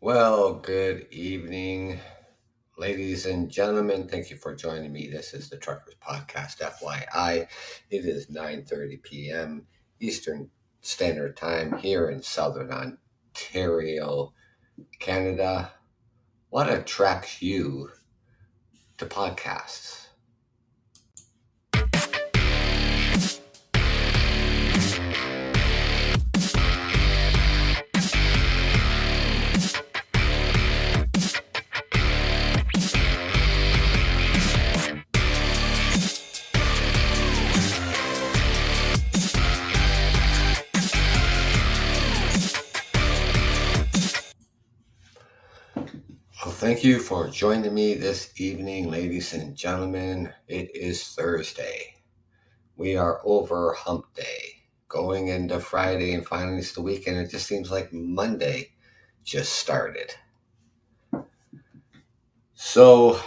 Well, good evening, ladies and gentlemen. Thank you for joining me. This is the Truckers Podcast, FYI. It is 9:30 p.m. Eastern Standard Time here in Southern Ontario, Canada. What attracts you to podcasts? Well, thank you for joining me this evening, ladies and gentlemen. It is Thursday. We are over hump day, going into Friday, and finally it's the weekend. It just seems like Monday just started. So,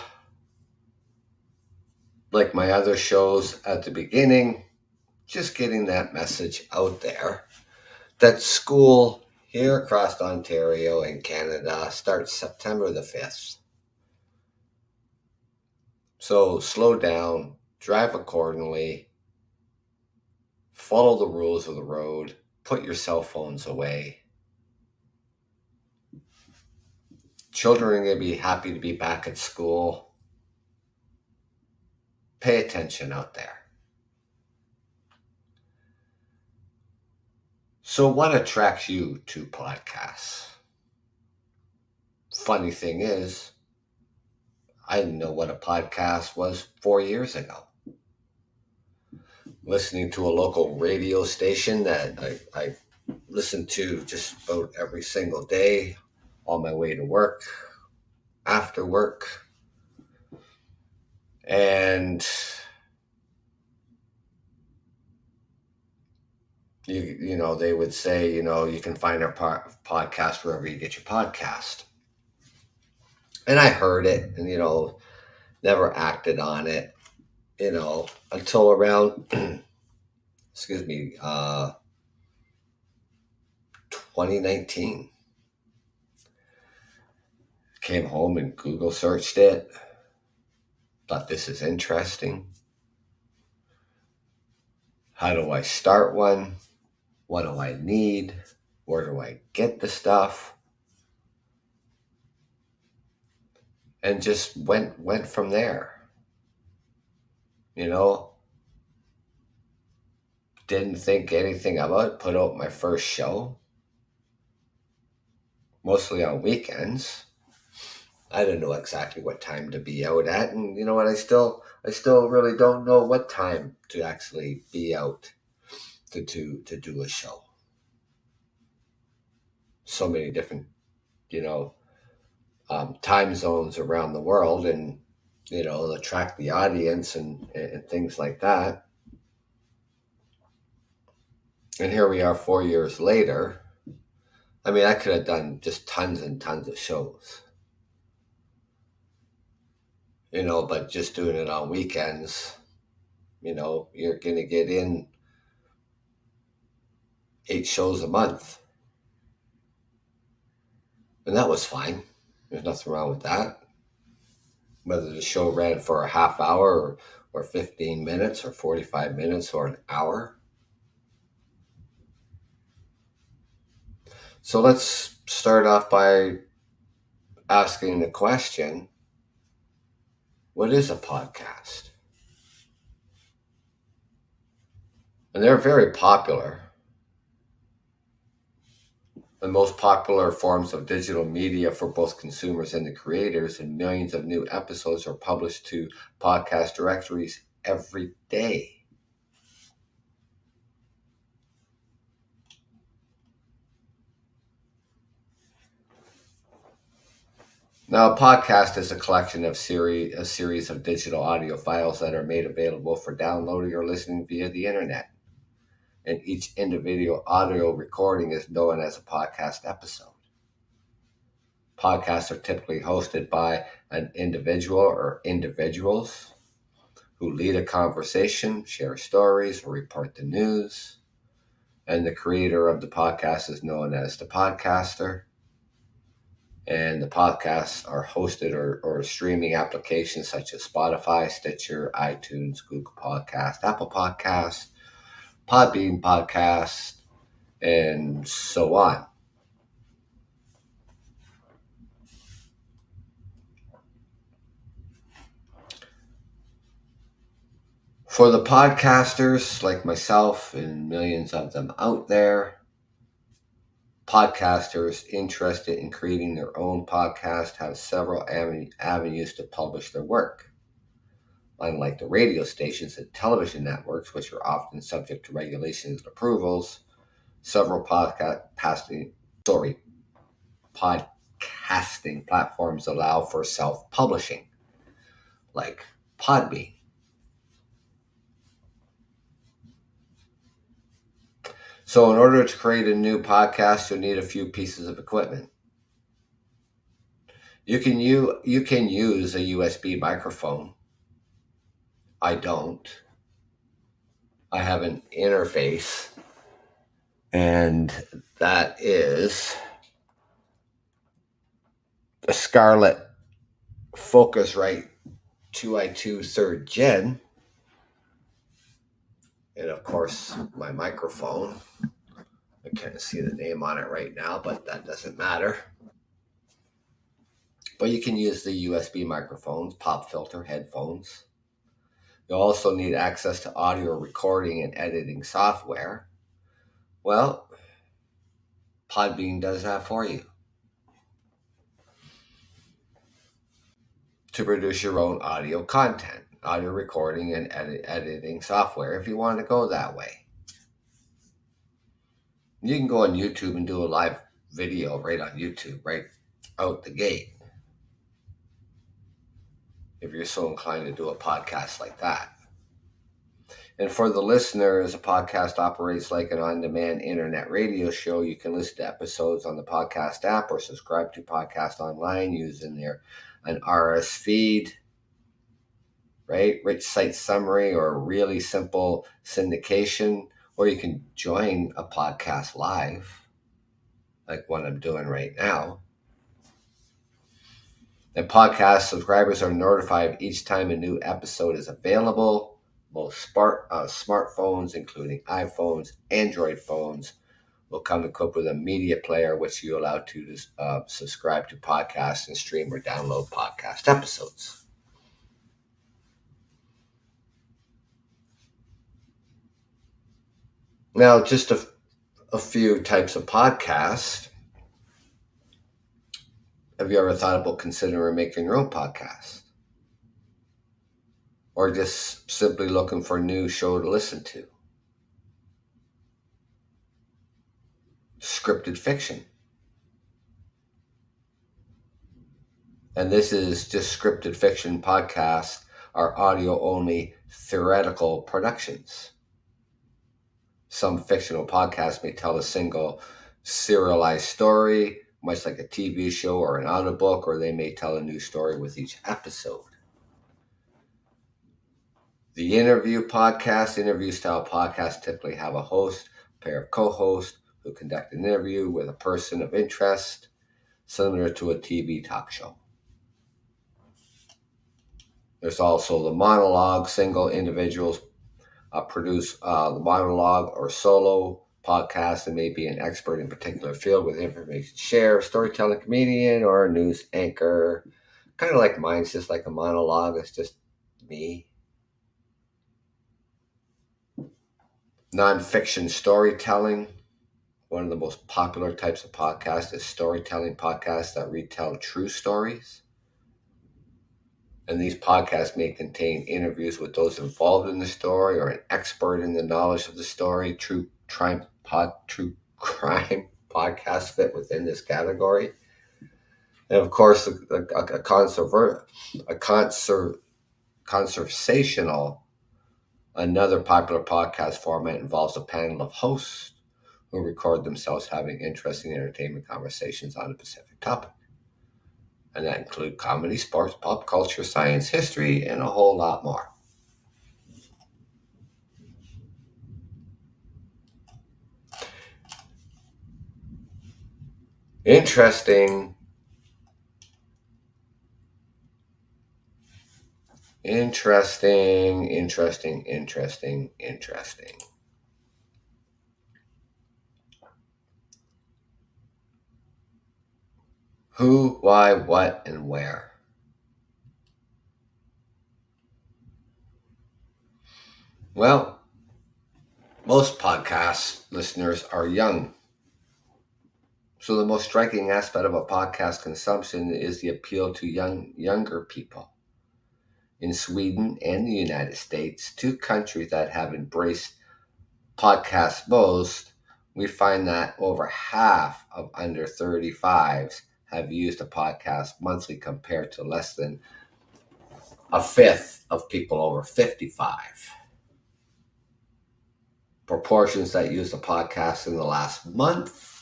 like my other shows at the beginning, just getting that message out there that school here across Ontario and Canada starts September the 5th. So, slow down, drive accordingly, follow the rules of the road, put your cell phones away. Children are going to be happy to be back at school. Pay attention out there. So, what attracts you to podcasts? Funny thing is, I didn't know what a podcast was 4 years ago. Listening to a local radio station that I listened to just about every single day on my way to work, after work, and they would say, you can find our podcast wherever you get your podcast. And I heard it, and never acted on it, until around, excuse me, 2019. Came home and Google searched it. Thought this is interesting. How do I start one? What do I need? Where do I get the stuff? And just went from there. Didn't think anything about it. Put out my first show, mostly on weekends. I didn't know exactly what time to be out at, and you know what? I still really don't know what time to actually be out to do a show. So many different, you know, time zones around the world, and attract the audience and things like that. And here we are 4 years later. I mean, I could have done just tons and tons of shows, but just doing it on weekends, you're going to get in 8 shows a month. And that was fine. There's nothing wrong with that. Whether the show ran for a half hour or 15 minutes or 45 minutes or an hour. So let's start off by asking the question, what is a podcast? And they're very popular. The most popular forms of digital media for both consumers and the creators, and millions of new episodes are published to podcast directories every day. Now, a podcast is a collection of a series of digital audio files that are made available for downloading or listening via the internet. And each individual audio recording is known as a podcast episode. Podcasts are typically hosted by an individual or individuals who lead a conversation, share stories, or report the news. And the creator of the podcast is known as the podcaster. And the podcasts are hosted or streaming applications such as Spotify, Stitcher, iTunes, Google Podcast, Apple Podcast, Podbean Podcast, and so on. For the podcasters like myself and millions of them out there, podcasters interested in creating their own podcast have several avenues to publish their work. Unlike the radio stations and television networks, which are often subject to regulations and approvals, several podcasting platforms allow for self-publishing, like Podbean. So in order to create a new podcast, you'll need a few pieces of equipment. You can use a USB microphone. I don't. I have an interface, and that is a Scarlett Focusrite 2i2 3rd Gen. And of course, my microphone. I can't see the name on it right now, but that doesn't matter. But you can use the USB microphones, pop filter, headphones. You'll also need access to audio recording and editing software. Well, Podbean does that for you. To produce your own audio content, audio recording and editing software if you want to go that way. You can go on YouTube and do a live video right on YouTube, right out the gate, if you're so inclined to do a podcast like that. And for the listeners, a podcast operates like an on-demand internet radio show. You can listen to episodes on the podcast app or subscribe to podcast online using an RSS feed, right? Rich site summary or really simple syndication, or you can join a podcast live, like what I'm doing right now. And podcast subscribers are notified each time a new episode is available. Most smartphones, including iPhones, Android phones, will come equipped with a media player, which you allow to subscribe to podcasts and stream or download podcast episodes. Now, just a few types of podcasts. Have you ever thought about considering making your own podcast? Or just simply looking for a new show to listen to? Scripted fiction. And this is just scripted fiction podcasts are audio only theoretical productions. Some fictional podcasts may tell a single serialized story, much like a TV show or an audiobook, or they may tell a new story with each episode. The interview style podcasts typically have a host, a pair of co-hosts who conduct an interview with a person of interest, similar to a TV talk show. There's also the monologue. Single individuals produce the monologue or solo podcast and may be an expert in a particular field with information share, storytelling comedian, or a news anchor. Kind of like mine's just like a monologue. It's just me. Nonfiction storytelling. One of the most popular types of podcasts is storytelling podcasts that retell true stories. And these podcasts may contain interviews with those involved in the story or an expert in the knowledge of the story. True crime podcasts fit within this category. And of course, a conversational, another popular podcast format involves a panel of hosts who record themselves having interesting entertainment conversations on a specific topic. And that include comedy, sports, pop culture, science, history, and a whole lot more. Interesting Interesting. Who, why, what, and where? Well, most podcast listeners are young. So the most striking aspect of a podcast consumption is the appeal to younger people. In Sweden and the United States, two countries that have embraced podcasts most, we find that over half of under 35s have used a podcast monthly compared to less than a fifth of people over 55. Proportions that used a podcast in the last month.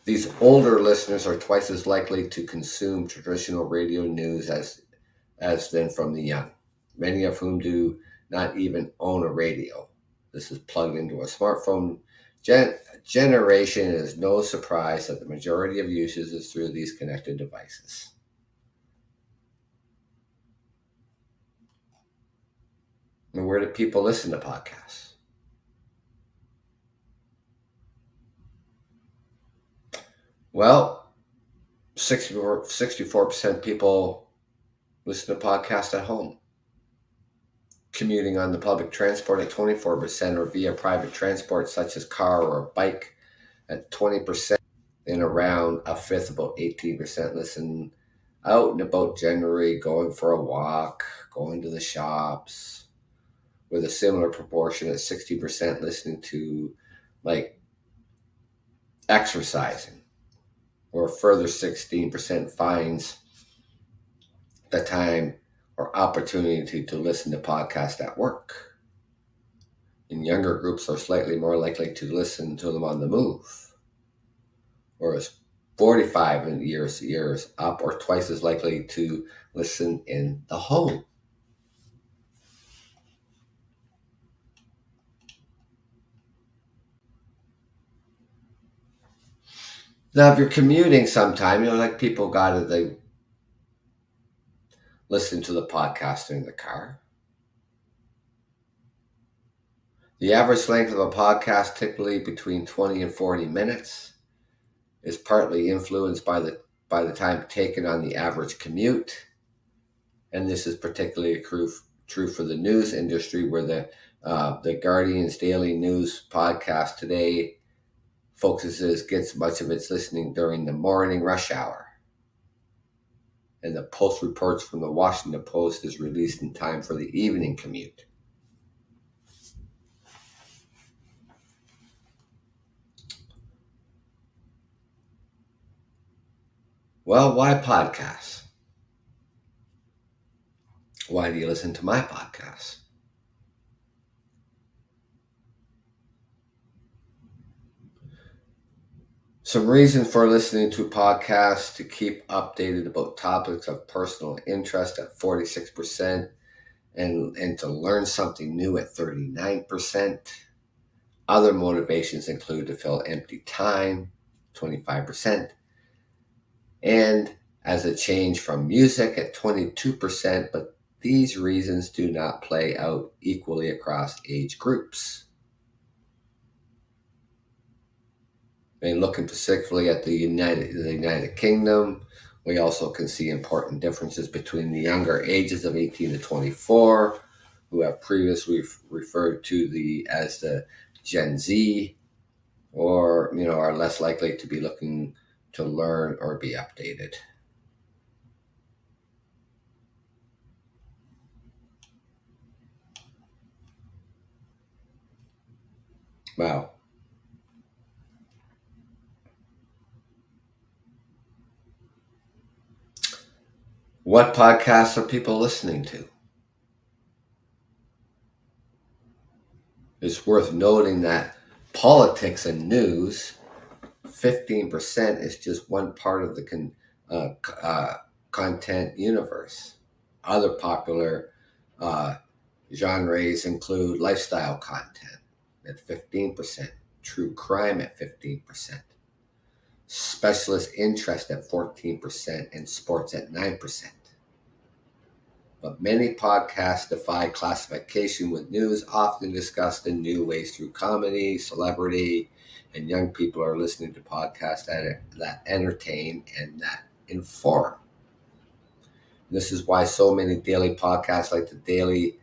These older listeners are twice as likely to consume traditional radio news as than from the young, many of whom do not even own a radio. This is plugged into a smartphone generation. It is no surprise that the majority of usage is through these connected devices. And where do people listen to podcasts? Well, 64% people listen to podcasts at home. Commuting on the public transport at 24%, or via private transport such as car or a bike at 20%, and around a fifth, about 18%, listen out and about, generally going for a walk, going to the shops, with a similar proportion at 60% listening to like exercising, or a further 16% finds the time or opportunity to listen to podcasts at work. And younger groups are slightly more likely to listen to them on the move, whereas 45 years up or twice as likely to listen in the home. Now, if you're commuting sometime, like people they listen to the podcast in the car. The average length of a podcast, typically between 20 and 40 minutes, is partly influenced by the time taken on the average commute. And this is particularly true for the news industry, where the Guardian's daily news podcast today gets much of its listening during the morning rush hour. And the Post reports from the Washington Post is released in time for the evening commute. Well, why podcasts? Why do you listen to my podcast? Some reason for listening to podcasts: to keep updated about topics of personal interest at 46%, and to learn something new at 39%. Other motivations include to fill empty time, 25%, and as a change from music at 22%, but these reasons do not play out equally across age groups. And looking specifically at the United Kingdom, we also can see important differences between the younger ages of 18 to 24, who have previously referred to as the Gen Z, or are less likely to be looking to learn or be updated. Wow. What podcasts are people listening to? It's worth noting that politics and news, 15%, is just one part of the content universe. Other popular uh, genres include lifestyle content at 15%, true crime at 15%, specialist interest at 14%, and sports at 9%. But many podcasts defy classification, with news often discussed in new ways through comedy, celebrity, and young people are listening to podcasts that entertain and that inform. This is why so many daily podcasts like the Daily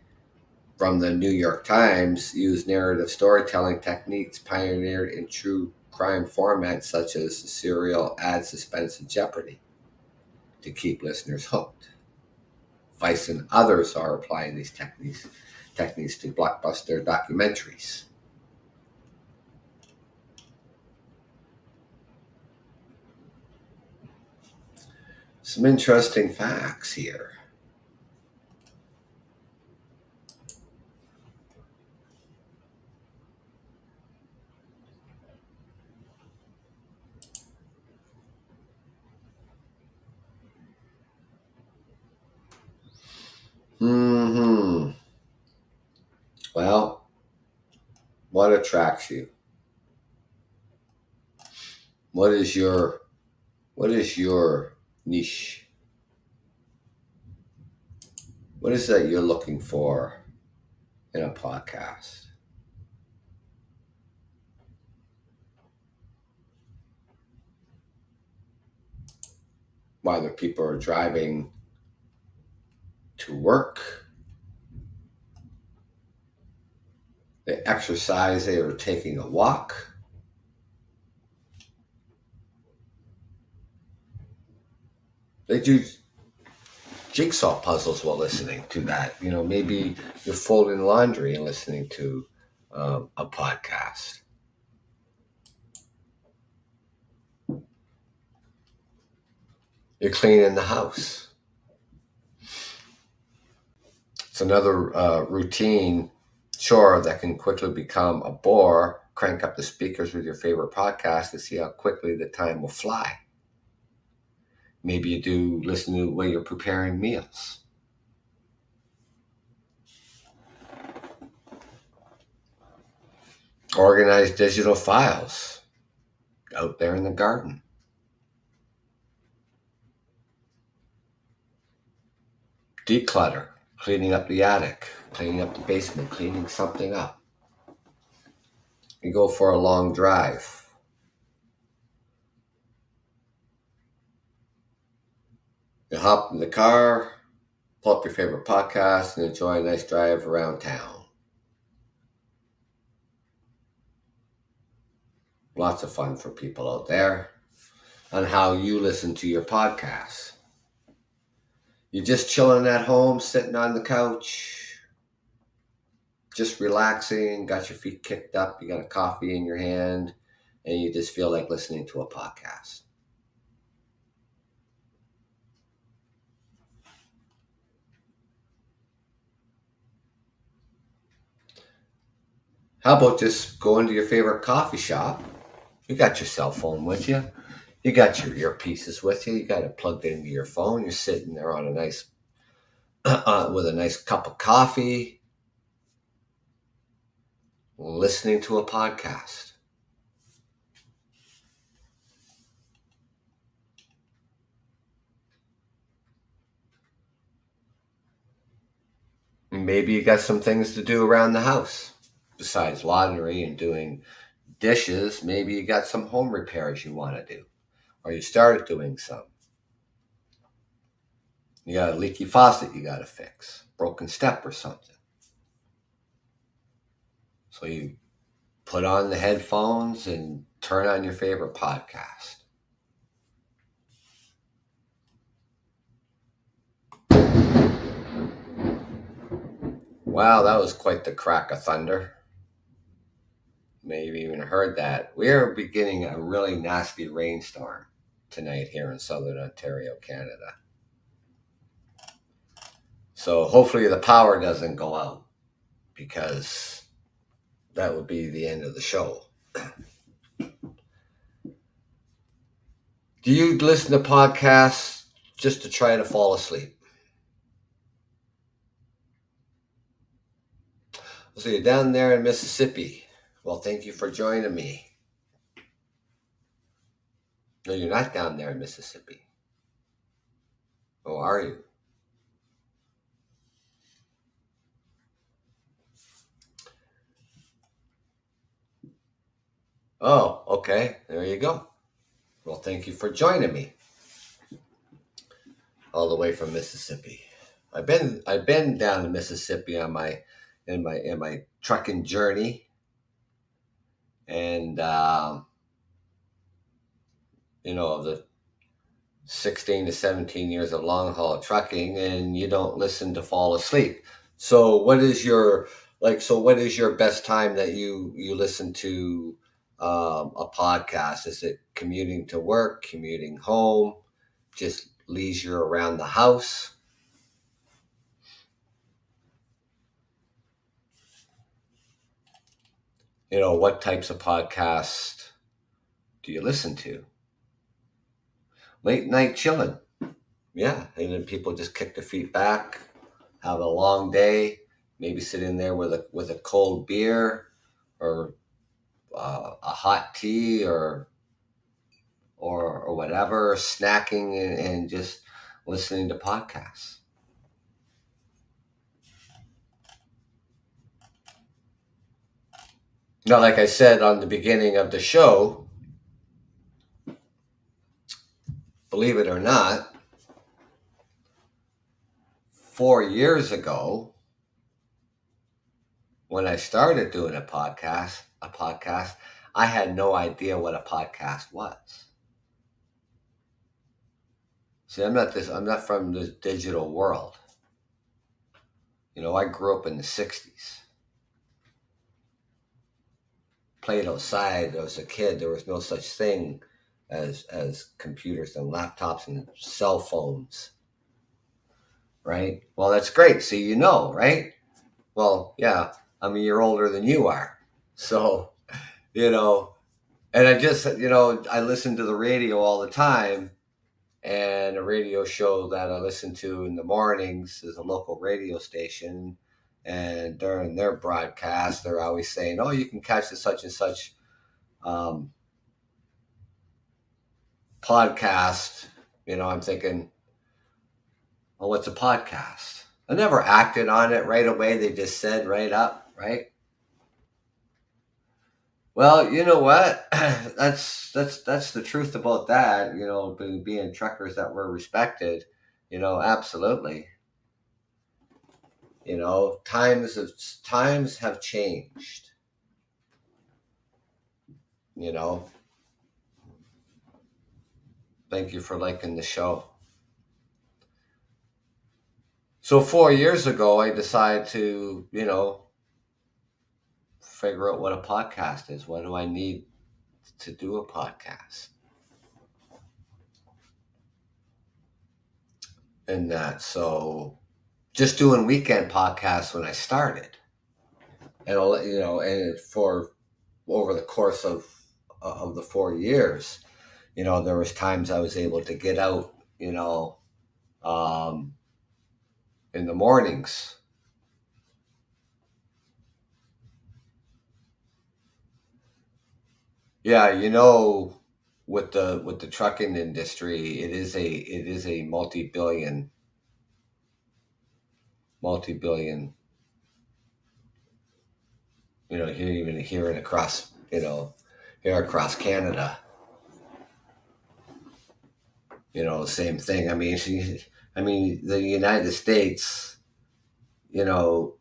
from the New York Times use narrative storytelling techniques pioneered in true crime formats such as serial, ad, suspense, and Jeopardy to keep listeners hooked. Vice and others are applying these techniques to blockbuster documentaries. Some interesting facts here. Hmm. Well, what attracts you? What is your niche? What is that you're looking for in a podcast? Whether people are driving to work, they exercise, they are taking a walk. They do jigsaw puzzles while listening to that. Maybe you're folding laundry and listening to a podcast. You're cleaning the house. It's another routine chore that can quickly become a bore. Crank up the speakers with your favorite podcast to see how quickly the time will fly. Maybe you do listen to when you're preparing meals. Organize digital files out there in the garden. Declutter, cleaning up the attic, cleaning up the basement, cleaning something up. You go for a long drive. You hop in the car, pull up your favorite podcast, and enjoy a nice drive around town. Lots of fun for people out there on how you listen to your podcasts. You're just chilling at home, sitting on the couch, just relaxing, got your feet kicked up, you got a coffee in your hand, and you just feel like listening to a podcast. How about just going to your favorite coffee shop? You got your cell phone with you. You got your earpieces with you. You got it plugged into your phone. You're sitting there on a nice, with a nice cup of coffee, listening to a podcast. Maybe you got some things to do around the house besides laundry and doing dishes. Maybe you got some home repairs you want to do, or you started doing some. You got a leaky faucet you got to fix, broken step or something. So you put on the headphones and turn on your favorite podcast. Wow, that was quite the crack of thunder. Maybe even heard that. We are beginning a really nasty rainstorm tonight here in southern Ontario, Canada. So hopefully the power doesn't go out, because that would be the end of the show. Do you listen to podcasts just to try to fall asleep? So you're down there in Mississippi. Well, thank you for joining me. No, you're not down there in Mississippi. Oh, are you? Oh, okay. There you go. Well, thank you for joining me all the way from Mississippi. I've been down to Mississippi on my in my trucking journey, and the 16 to 17 years of long haul trucking, and you don't listen to fall asleep. So what is your best time that you listen to a podcast? Is it commuting to work, commuting home, just leisure around the house? What types of podcasts do you listen to? Late night chilling. Yeah, and then people just kick their feet back, have a long day, maybe sit in there with a cold beer or a hot tea or whatever, snacking and just listening to podcasts. Now, like I said on the beginning of the show, believe it or not, 4 years ago, when I started doing a podcast, I had no idea what a podcast was. See, I'm not from the digital world. I grew up in the 60s. Played outside as a kid. There was no such thing as computers and laptops and cell phones, right? Well, that's great. So right? Well, yeah, I'm a year older than you are. So, you know, and I listen to the radio all the time. And a radio show that I listen to in the mornings is a local radio station. And during their broadcast, they're always saying, "Oh, you can catch the such and such um, podcast." I'm thinking, "Well, what's a podcast?" I never acted on it right away. They just said right up, right? Well, you know what? That's the truth about that. Being truckers that were respected. Absolutely. Times have changed. You know, thank you for liking the show. So 4 years ago, I decided to, figure out what a podcast is. What do I need to do a podcast? And that, so just doing weekend podcasts when I started, and for over the course of the 4 years, there was times I was able to get out, um, in the mornings. Yeah, with the trucking industry, it is a multi-billion. Even here across here across Canada, same thing. The United States, you know,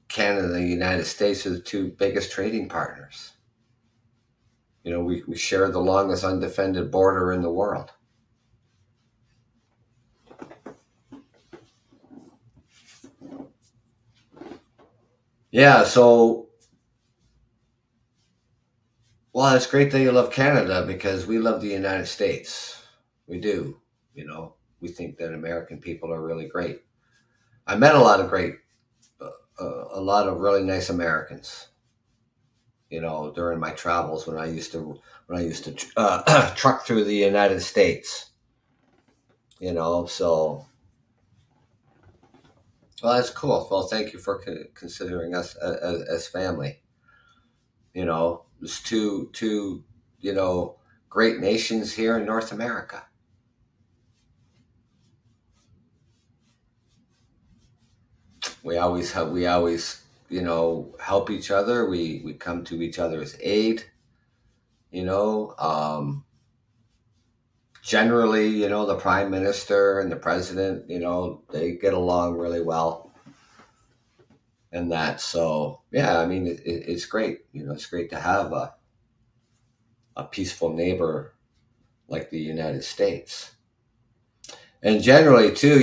Canada and the United States are the two biggest trading partners. We share the longest undefended border in the world. Yeah, so, well, it's great that you love Canada because we love the United States. We do. We think that American people are really great. I met a lot of really nice Americans. During my travels when I used to truck through the United States. So, well, that's cool. Well, thank you for considering us as family. It's two, great nations here in North America. We always help each other. We come to each other's aid. Generally, the prime minister and the president, they get along really well, and that. So yeah, I mean, it's great. It's great to have a peaceful neighbor like the United States. And generally, too,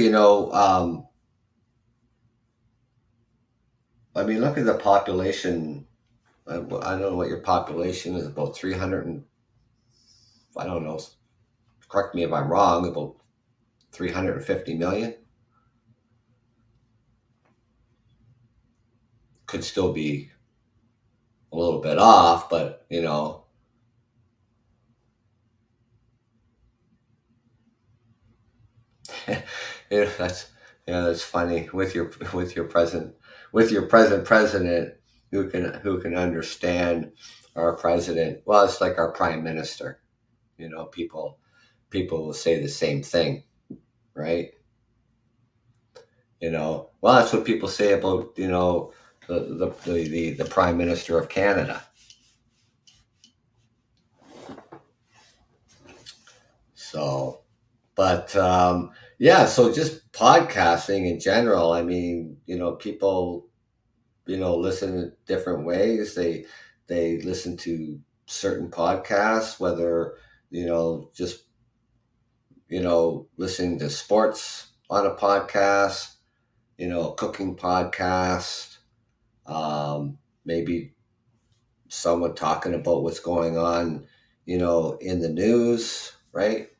I mean, look at the population. I don't know what your population is, about 300 and, I don't know, correct me if I'm wrong, about 350 million. Could still be a little bit off, but, that's funny with your present president who can understand our president. Well, it's like our prime minister. People will say the same thing, right? Well, that's what people say about the prime minister of Canada. So, but yeah, so just podcasting in general. I mean, people, listen in different ways. They listen to certain podcasts, whether just listening to sports on a podcast, cooking podcast, maybe someone talking about what's going on, in the news, right?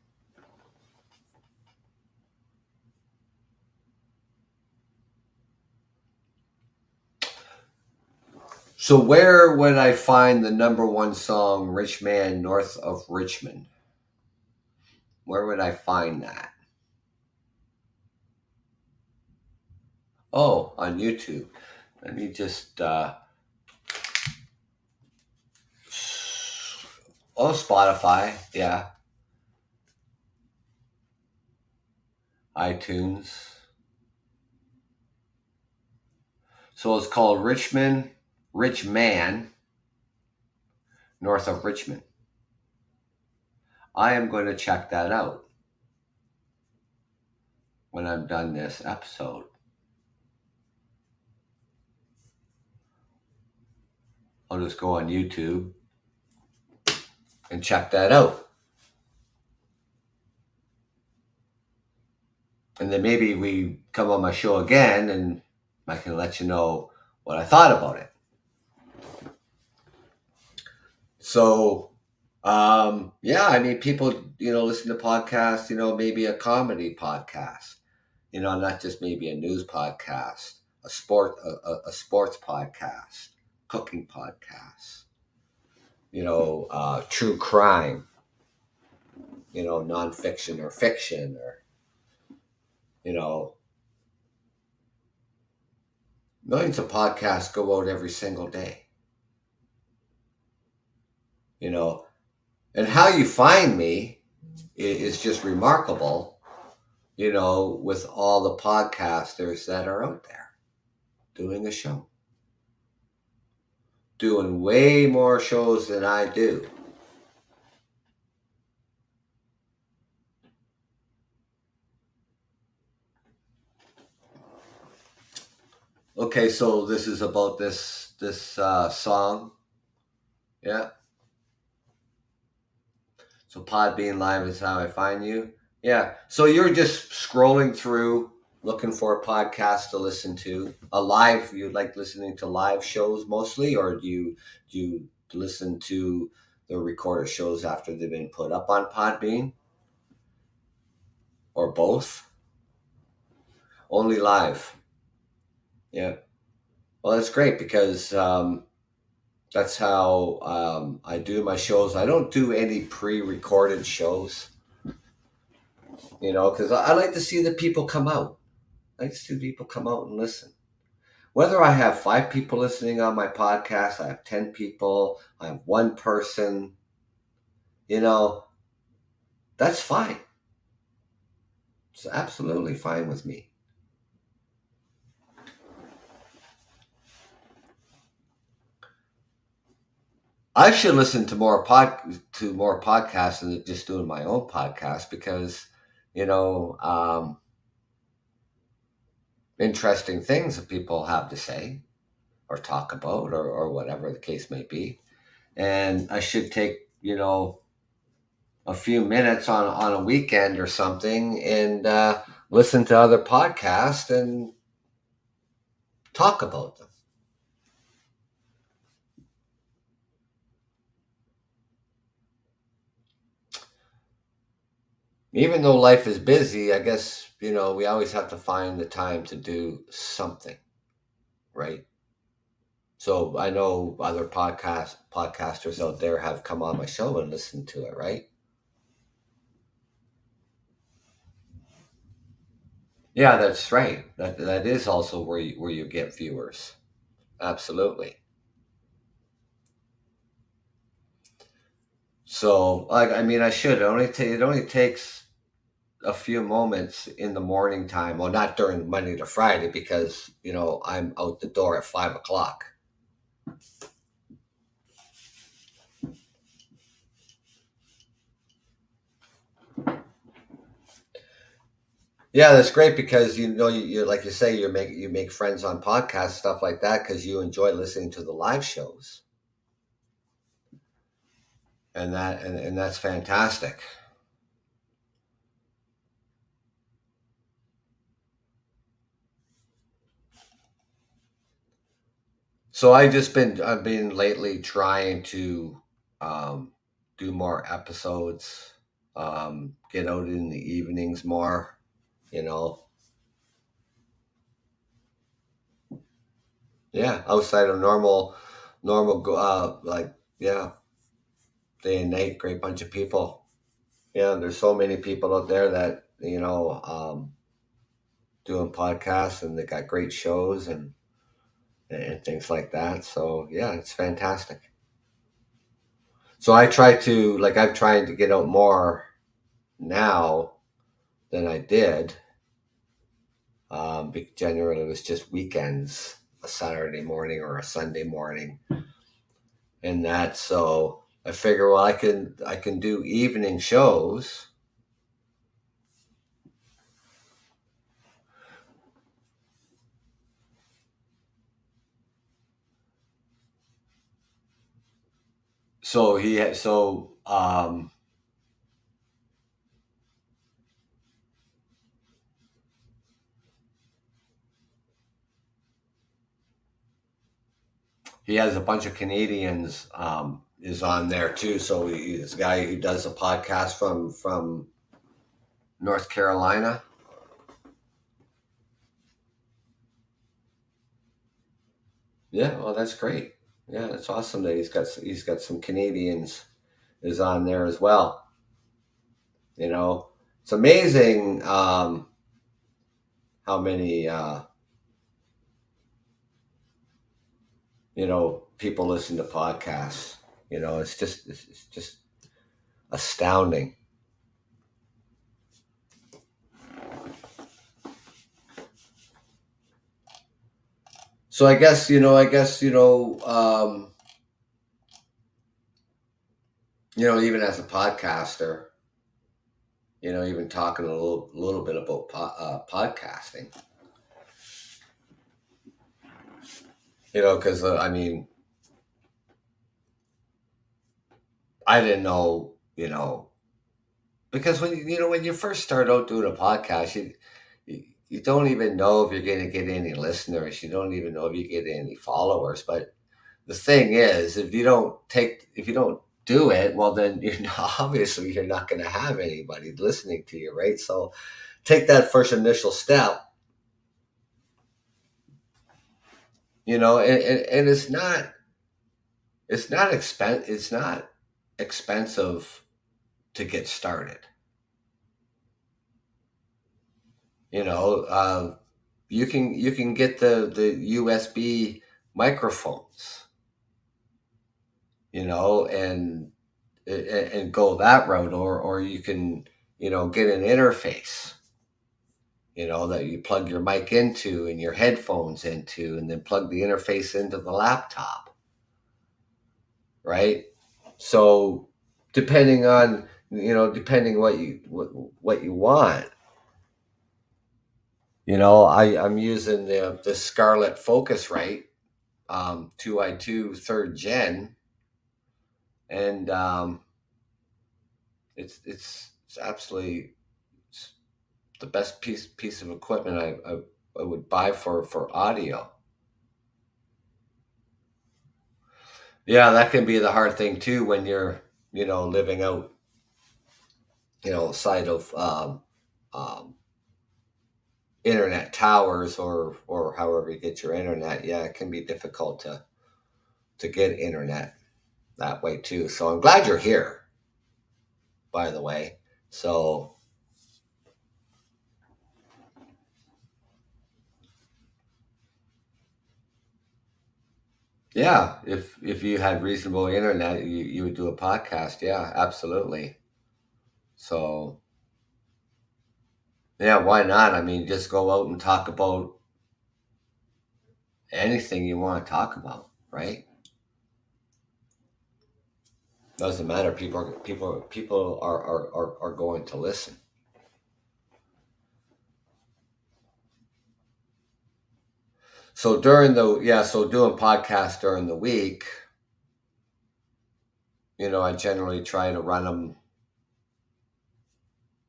So where would I find the number one song, Rich Man North of Richmond? Where would I find that? Oh, on YouTube. Let me just, Spotify, yeah. iTunes. So it's called Rich Man, North of Richmond. I am going to check that out when I'm done this episode. I'll just go on YouTube and check that out. And then maybe we come on my show again and I can let you know what I thought about it. So, yeah, I mean, people, listen to podcasts, maybe a comedy podcast, not just maybe a news podcast, a sports podcast, cooking podcast, true crime, nonfiction or fiction, or, millions of podcasts go out every single day. And how you find me is just remarkable, with all the podcasters that are out there doing a show, doing way more shows than I do. Okay, so this is about this song. Yeah. So Podbean Live is how I find you. Yeah. So you're just scrolling through looking for a podcast to listen to. You like listening to live shows mostly, or do you listen to the recorded shows after they've been put up on Podbean? Or both? Only live. Yeah. Well, that's great because that's how I do my shows. I don't do any pre-recorded shows, because I like to see the people come out. I like to see people come out and listen. Whether I have 5 people listening on my podcast, I have 10 people, I have 1 person, that's fine. It's absolutely fine with me. I should listen to more podcasts than just doing my own podcast because, you know, interesting things that people have to say or talk about or whatever the case may be. And I should take, a few minutes on a weekend or something and listen to other podcasts and talk about them. Even though life is busy, I guess, we always have to find the time to do something, right? So I know other podcasters out there have come on my show and listened to it, right? Yeah, that's right. That is also where you get viewers. Absolutely. So, like, I mean, I should. It only takes a few moments in the morning time. Well, not during Monday to Friday because I'm out the door at 5 o'clock. Yeah, that's great because you like you say you make friends on podcasts, stuff like that, because you enjoy listening to the live shows, and that's fantastic. So I've been lately trying to um, do more episodes, get out in the evenings more. You know, yeah, outside of like, yeah, day and night, great bunch of people. Yeah, there's so many people out there that doing podcasts, and they got great shows and things like that. So yeah, it's fantastic. So I've tried to get out more now than I did. Generally, it was just weekends, a Saturday morning or a Sunday morning, and that. So I figure, well, I can do evening shows. He has a bunch of Canadians is on there too. So he's a guy who does a podcast from North Carolina. Yeah, well, that's great. Yeah, that's awesome that he's got some Canadians is on there as well. You know, it's amazing how many people listen to podcasts. It's just astounding. So even as a podcaster, even talking a little bit about podcasting. Because I mean, I didn't know, because when you first start out doing a podcast, you don't even know if you're going to get any listeners. You don't even know if you get any followers. But the thing is, if you don't do it, well, then obviously you're not going to have anybody listening to you, right? So take that first initial step, and it's not expensive to get started. You know, you can get the USB microphones, and and go that route, or you can, get an interface, that you plug your mic into and your headphones into, and then plug the interface into the laptop, right? So depending what you want, I'm using the Scarlett Focusrite 2i2 third gen, and it's absolutely the best piece of equipment I would buy for audio. Yeah, that can be the hard thing too when you're living out side of um, internet towers, or however you get your internet. Yeah, it can be difficult to get internet that way too. So I'm glad you're here, by the way. So yeah, if you had reasonable internet, you would do a podcast. Yeah, absolutely. So yeah, why not? I mean, just go out and talk about anything you want to talk about, right? Doesn't matter. People are going to listen. So so doing podcasts during the week, I generally try to run them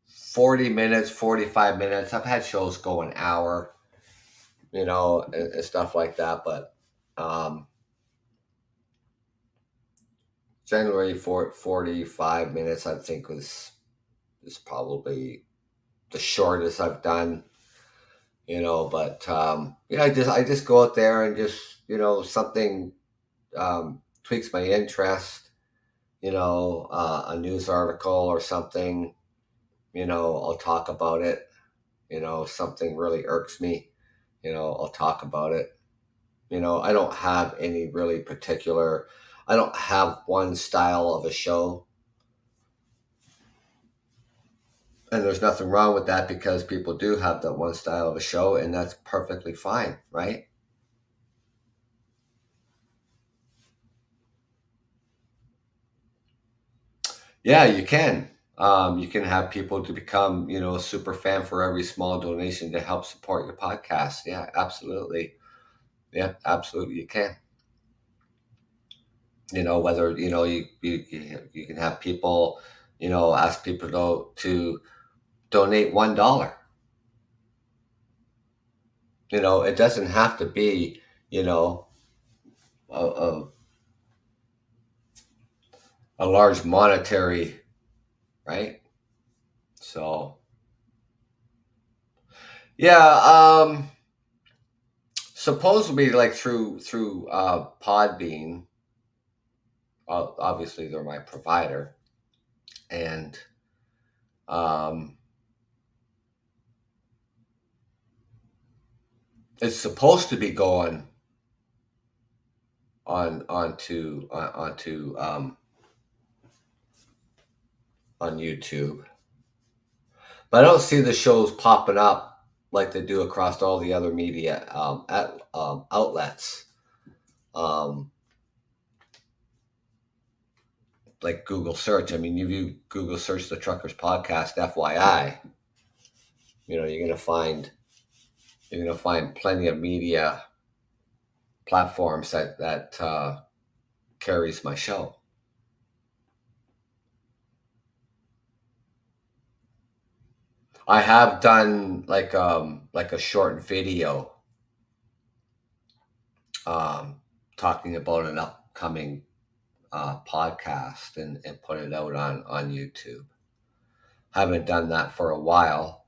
40 minutes, 45 minutes. I've had shows go an hour, and stuff like that. But um, generally, for 45 minutes, I think is probably the shortest I've done. But yeah, I just go out there and just something tweaks my interest. A news article or something. I'll talk about it. Something really irks me. I'll talk about it. I don't have any really particular. I don't have one style of a show, and there's nothing wrong with that because people do have that one style of a show, and that's perfectly fine, right? Yeah, you can. You can have people to become, a super fan for every small donation to help support your podcast. Yeah, absolutely. Yeah, absolutely, you can. Whether you can have people, ask people to donate $1. It doesn't have to be, you know, a large monetary, right? So yeah, supposedly like through Podbean. Obviously, they're my provider, and um, it's supposed to be going on YouTube, but I don't see the shows popping up like they do across all the other media outlets, um, like Google search. I mean, if you Google search the Truckers Podcast, FYI, you're gonna find plenty of media platforms that carries my show. I have done like a short video um, talking about an upcoming podcast, and put it out on YouTube. Haven't done that for a while.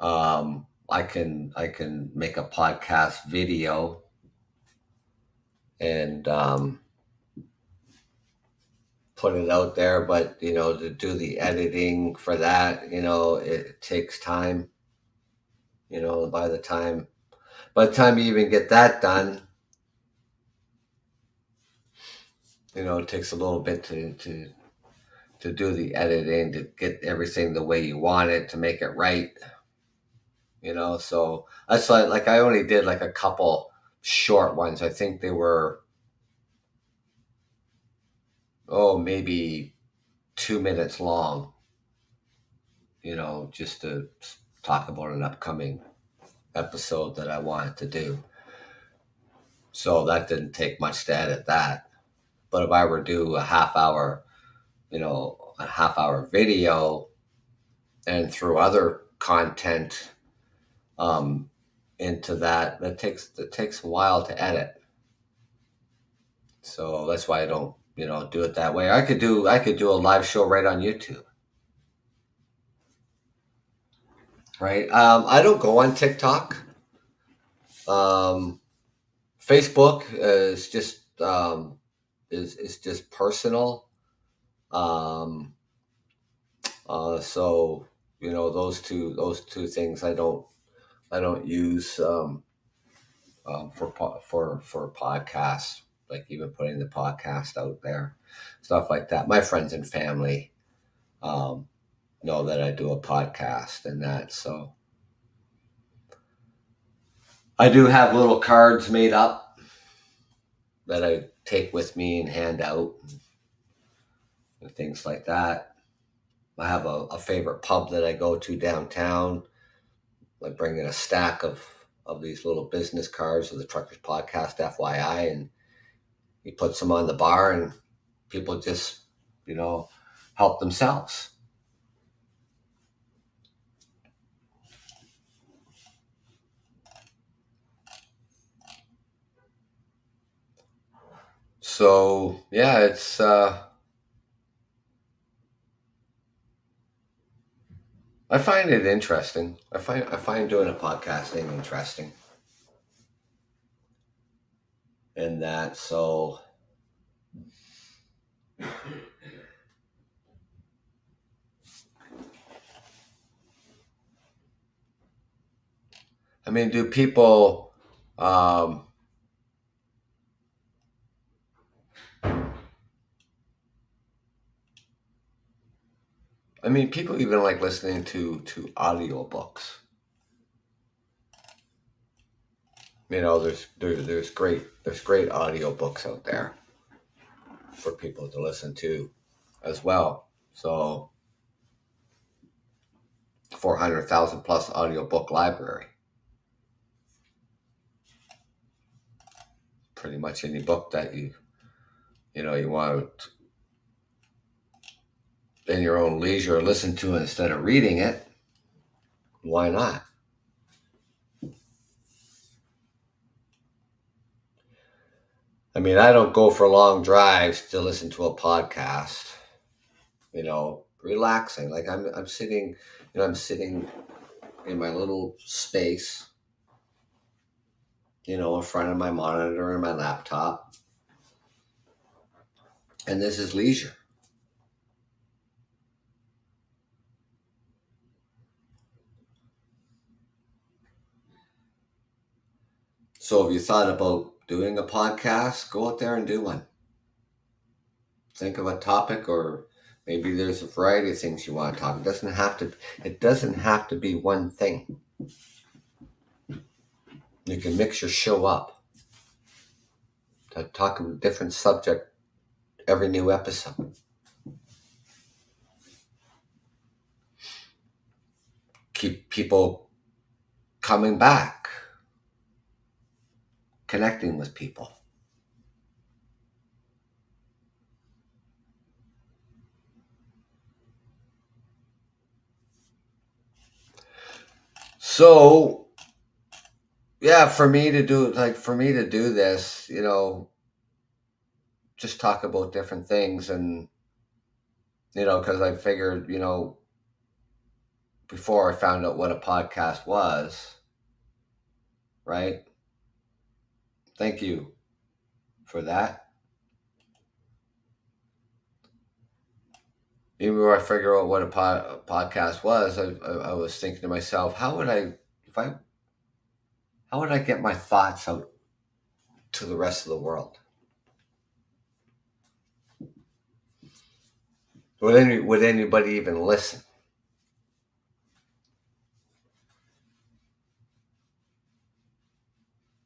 I can make a podcast video and put it out there, but to do the editing for that, it takes time. By the time you even get that done, it takes a little bit to do the editing, to get everything the way you want it, to make it right. So that's like I only did like a couple short ones. I think they were, maybe 2 minutes long, just to talk about an upcoming episode that I wanted to do. So that didn't take much to edit that. But if I were to do a half hour video and through other content um, into that takes a while to edit. So that's why I don't, do it that way. I could do a live show right on YouTube, right? I don't go on TikTok. Um, Facebook is just personal. Um, so those two things I don't use for podcasts, like even putting the podcast out there, stuff like that. My friends and family um, know that I do a podcast and that. So I do have little cards made up that I take with me and hand out and things like that. I have a favorite pub that I go to downtown. I bring in a stack of these little business cards of the Truckers Podcast, FYI, and he puts them on the bar, and people just, help themselves. So yeah, I find it interesting. I find doing a podcasting interesting, and that. So I mean, do people? Um, I mean, people even like listening to audiobooks. There's great audiobooks out there for people to listen to as well. So 400,000 plus audiobook library. Pretty much any book that you want in your own leisure listen to instead of reading it. Why not? I mean, I don't go for long drives to listen to a podcast. Relaxing. Like I'm sitting, I'm sitting in my little space, in front of my monitor and my laptop, and this is leisure. So if you thought about doing a podcast, go out there and do one. Think of a topic, or maybe there's a variety of things you want to talk. It doesn't have to be one thing. You can mix your show up to talk a different subject every new episode. Keep people coming back, connecting with people. So yeah, for me to do this, just talk about different things, and because I figured, before I found out what a podcast was, right? Thank you for that. Even before I figured out what a podcast was, I was thinking to myself, if I, how would I get my thoughts out to the rest of the world? Would anybody even listen?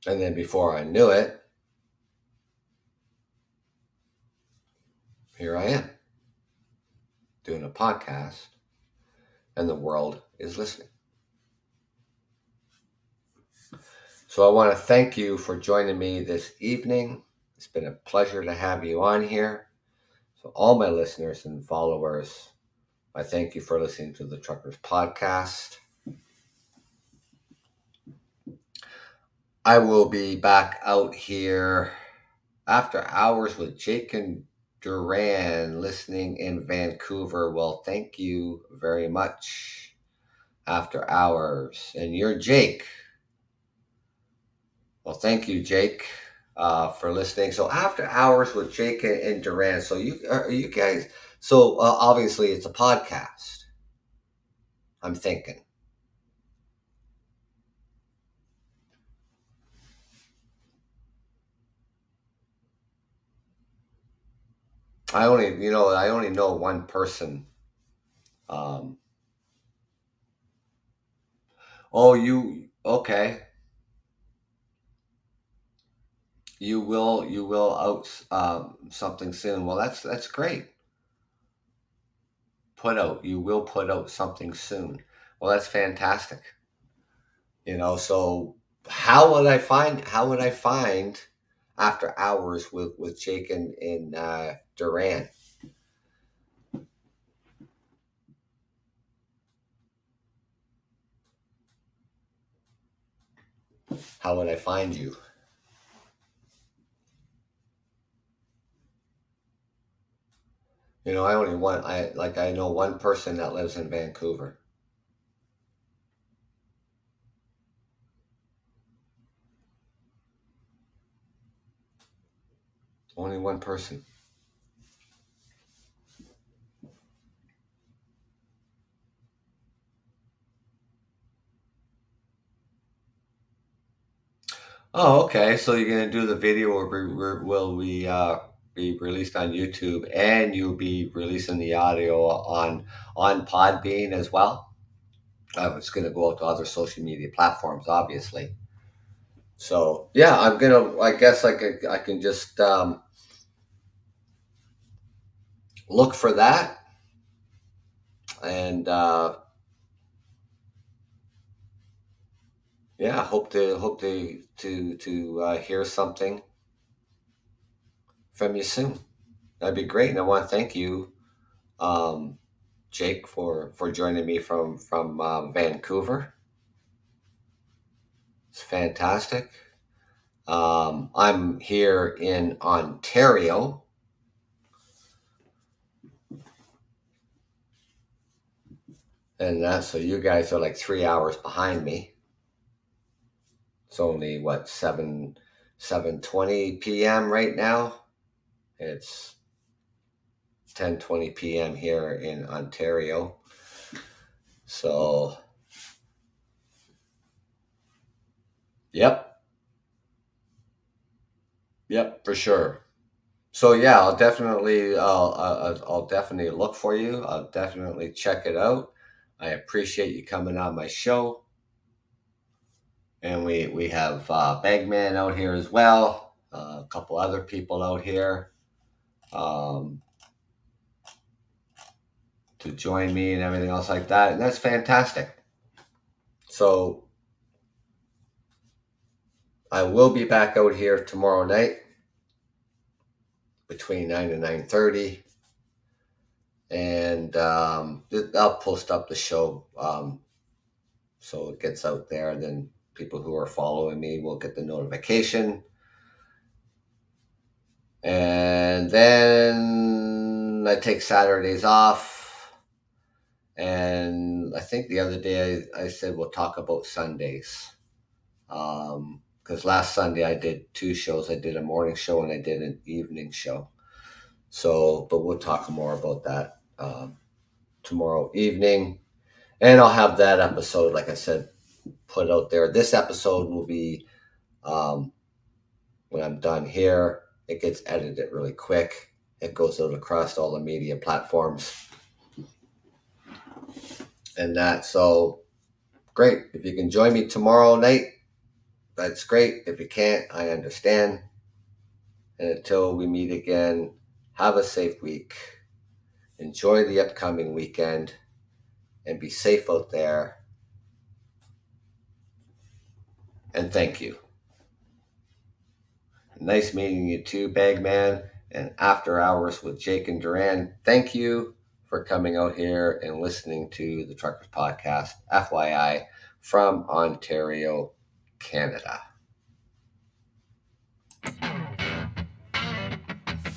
And then before I knew it, here I am doing a podcast, and the world is listening. So I want to thank you for joining me this evening. It's been a pleasure to have you on here. So all my listeners and followers, I thank you for listening to the Truckers Podcast. I will be back out here after hours with Jake and Duran listening in Vancouver. Well, thank you very much. After hours. And you're Jake. Well, thank you, Jake, for listening. So after hours with Jake and Duran. So you guys. So obviously it's a podcast. I'm thinking. I only know one person. Um, oh, you okay? You will out something soon. Well, that's great. You will put out something soon. Well, that's fantastic. So how would I find after hours with Jake and Duran? How would I find you? I know one person that lives in Vancouver. Only one person. Oh, okay. So you're gonna do the video, or will we be released on YouTube, and you'll be releasing the audio on Podbean as well? It's gonna go out to other social media platforms, obviously. So yeah, I'm gonna. I guess I can just look for that, and yeah, hope to hear something from you soon. That'd be great, and I want to thank you, um, Jake, for joining me from Vancouver. It's fantastic. I'm here in Ontario, and that's so you guys are like 3 hours behind me. It's only what 7:20 p.m. right now. It's 10:20 p.m. here in Ontario. So, yep, yep, for sure. So yeah, I'll definitely look for you. I'll definitely check it out. I appreciate you coming on my show, and we have Bagman out here as well. A couple other people out here um, to join me and everything else like that, and that's fantastic. So I will be back out here tomorrow night between 9 and 9:30, and I'll post up the show so it gets out there. And then people who are following me will get the notification, and then I take Saturdays off. And I think the other day I said we'll talk about Sundays. Because last Sunday I did two shows. I did a morning show and I did an evening show. So, but we'll talk more about that tomorrow evening. And I'll have that episode, like I said, put out there. This episode will be, when I'm done here, it gets edited really quick. It goes out across all the media platforms and that. So great. If you can join me tomorrow night, that's great. If you can't, I understand. And until we meet again, have a safe week. Enjoy the upcoming weekend and be safe out there. And thank you. Nice meeting you too, Bagman. And After Hours with Jake and Duran. Thank you for coming out here and listening to the Truckers Podcast, FYI, from Ontario, Canada.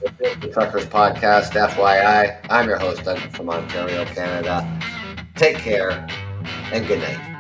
The Truckers Podcast, FYI. I'm your host, Doug from Ontario, Canada. Take care and good night.